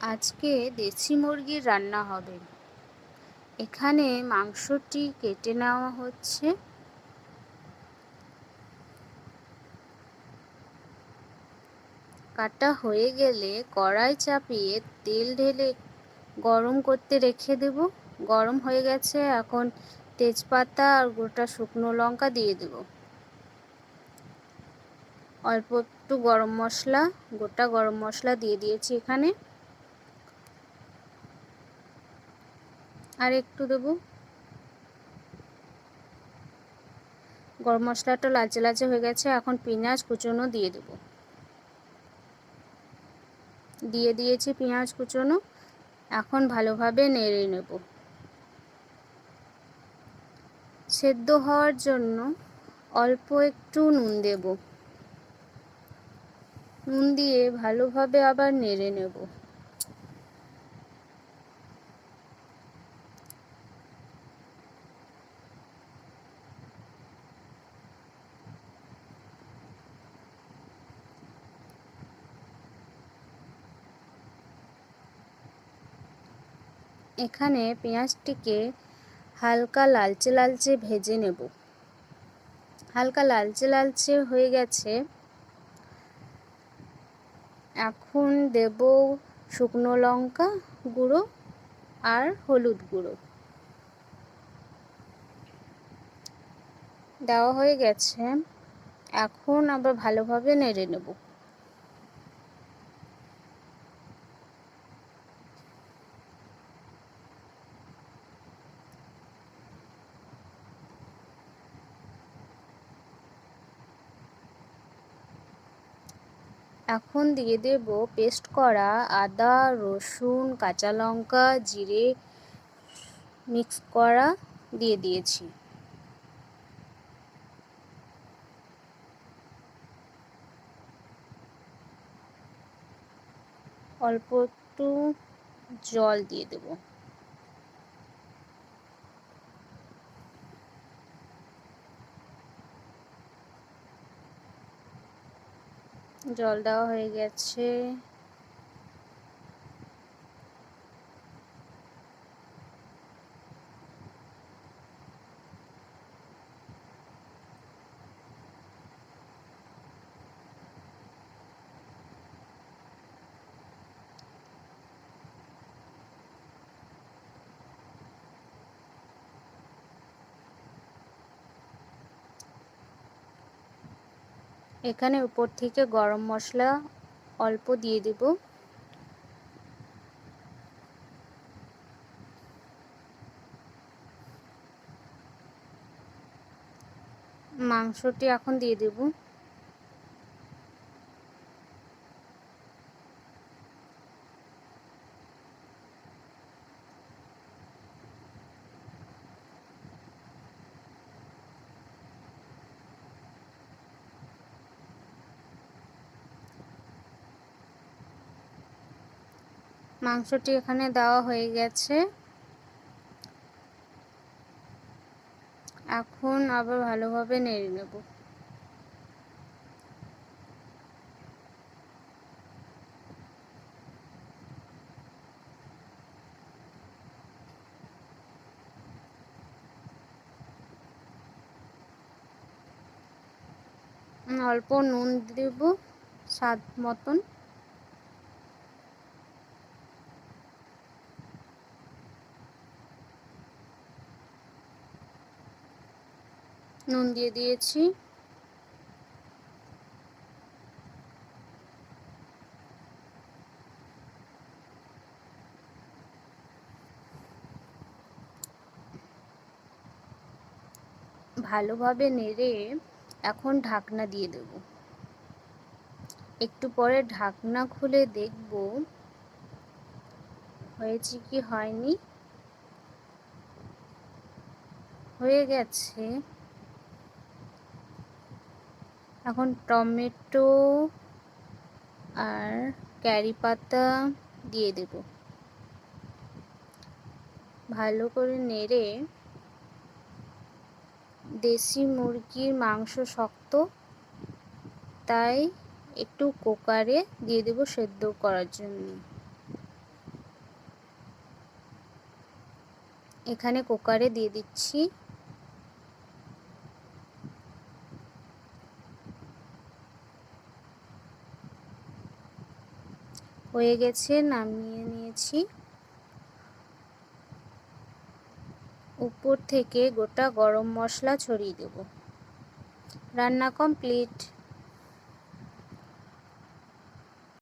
আজকে দেশি মুরগির রান্না হবে। এখানে মাংসটি কেটে নেওয়া হচ্ছে। কাটা হয়ে গেলে কড়াই চাপিয়ে তেল ঢেলে গরম করতে রেখে দেব। গরম হয়ে গেছে, এখন তেজপাতা আর গোটা শুকনো লঙ্কা দিয়ে দেব। অল্প একটু গরম মশলা, গোটা গরম মশলা দিয়ে দিয়েছি এখানে, আর একটু দেব। গরম মশলাটা লালচে লালচে হয়ে গেছে, এখন পেঁয়াজ কুচনো দিয়ে দেব। দিয়ে দিয়েছি পেঁয়াজ কুচনো, এখন ভালোভাবে নেড়ে নেব। সেদ্ধ হওয়ার জন্য অল্প একটু নুন দেব। নুন দিয়ে ভালোভাবে আবার নেড়ে নেব। এখানে পেঁয়াজটিকে হালকা লালচে লালচে ভেজে নেব। হালকা লালচে লালচে হয়ে গেছে, এখন দেব শুকনো লঙ্কা গুঁড়ো আর হলুদ গুঁড়ো। দেওয়া হয়ে গেছে, এখন আবার ভালোভাবে নেড়ে নেব। এখন দিয়ে দেব পেস্ট করা আদা, রসুন, কাঁচা লঙ্কা, জিরে মিক্স করা দিয়ে দিয়েছি। অল্প একটু জল দিয়ে দেব। জল দেওয়া হয়ে গেছে, এখানে উপর থেকে গরম মশলা অল্প দিয়ে দেব। মাংসটি এখন দিয়ে দেব। মাংসটি এখানে দেওয়া হয়ে গেছে, এখন আবার ভালোভাবে নেড়ে নেব। অল্প নুন দেব স্বাদ মতন। নুন দিয়ে দিয়েছি। ভালোভাবে নেড়ে এখন ঢাকনা দিয়ে দেব। একটু পরে ঢাকনা খুলে দেখব হয়েছে কি হয়নি। হয়ে গেছে, এখন টমেটো আর কারি পাতা দিয়ে দেব। ভালো করে নেড়ে, দেশি মুরগির মাংস শক্ত, তাই একটু কুকারে দিয়ে দেব সেদ্ধ করার জন্য। এখানে কুকারে দিয়ে দিচ্ছি। হয়ে গেছে, নামিয়ে নিয়েছি। উপর থেকে গোটা গরম মশলা ছড়িয়ে দেব। রান্না কমপ্লিট।